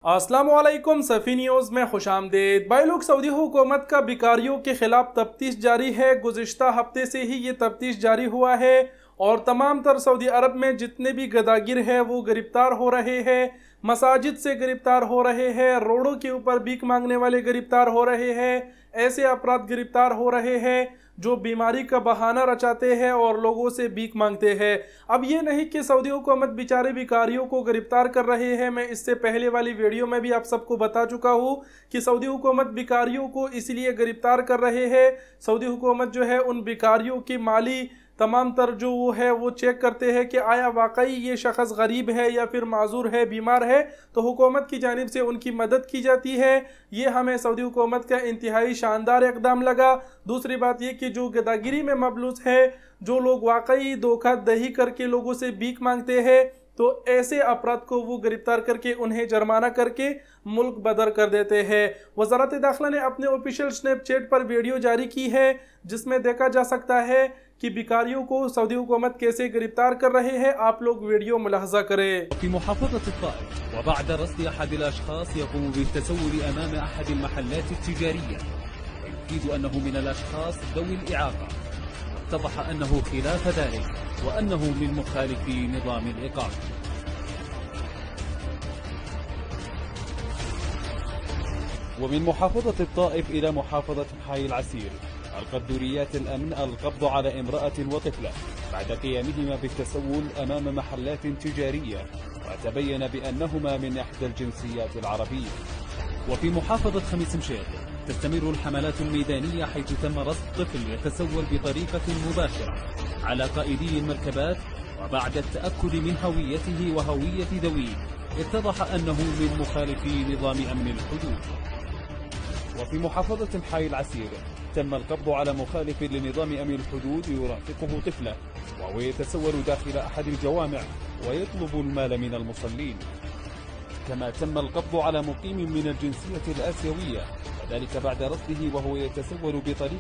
अस्सलामुअलैकुम सफ़ी न्यूज़ में खुशामदीद। भाई लोग, सऊदी हुकूमत का बेकारियों के खिलाफ तफ्तीश जारी है। गुज़िश्ता हफ्ते से ही ये तफ्तीश जारी हुआ है और तमाम तर सऊदी अरब में जितने भी गदागिर हैं वो गिरफ्तार हो रहे हैं। मसाजिद से गिरफ्तार हो रहे हैं, रोडों के ऊपर भीख मांगने वाले गिरफ्तार हो रहे हैं, ऐसे अपराध गिरफ्तार हो रहे हैं जो बीमारी का बहाना रचाते हैं और लोगों से भीख मांगते हैं। अब ये नहीं कि सऊदी हुकूमत बेचारे भिखारियों को गिरफ्तार कर रहे हैं। मैं इससे पहले वाली वीडियो में भी आप सबको बता चुका हूँ कि सऊदी हुकूमत भिखारियों को इसलिए गिरफ्तार कर रहे हैं। सऊदी हुकूमत जो है उन भिखारियों की माली तमाम तर जो वो है वो चेक करते हैं कि आया वाकई ये शख्स गरीब है या फिर माजूर है, बीमार है, तो हुकूमत की जानिब से उनकी मदद की जाती है। ये हमें सऊदी हुकूमत का इंतहाई शानदार इक़दाम लगा। दूसरी बात ये कि जो गदागिरी में मबलूस है, जो लोग वाकई धोखा दही करके लोगों से भीख मांगते हैं, तो ऐसे अपराध को वो गिरफ्तार करके उन्हें जुर्माना करके मुल्क बदर कर देते हैं। वज़ारत दाखिला ने अपने ऑफिशियल स्नैपचैट पर वीडियो जारी की है जिसमें देखा जा सकता है कि भिखारियों को सऊदी हुकूमत कैसे गिरफ्तार कर रहे हैं। आप लोग वीडियो मुलाहजा करें। في محافظة الطائف وبعد رصد أحد الأشخاص يقوم بالتسول أمام أحد المحلات التجارية يفيد أنه من الأشخاص ذوي الإعاقة، اتضح أنه خلاف ذلك وأنه من مخالفي نظام الإقامة. ومن محافظة الطائف إلى محافظة حي العسير، ألقت دوريات الأمن القبض على امرأة وطفلة بعد قيامهما بالتسول أمام محلات تجارية، وتبين بأنهما من إحدى الجنسيات العربية. وفي محافظة خميس مشيط تستمر الحملات الميدانية حيث تم رصد طفل يتسول بطريقة مباشرة على قائدي المركبات، وبعد التأكد من هويته وهوية ذويه اتضح أنه من مخالفي نظام أمن الحدود. وفي محافظة حي العسير تم القبض على مخالف لنظام أمن الحدود يرافقه طفلة وهو يتسول داخل أحد الجوامع ويطلب المال من المصلين. كما تم القبض على مقيم من الجنسية الآسيوية، وذلك بعد رصده وهو يتسول بطريقة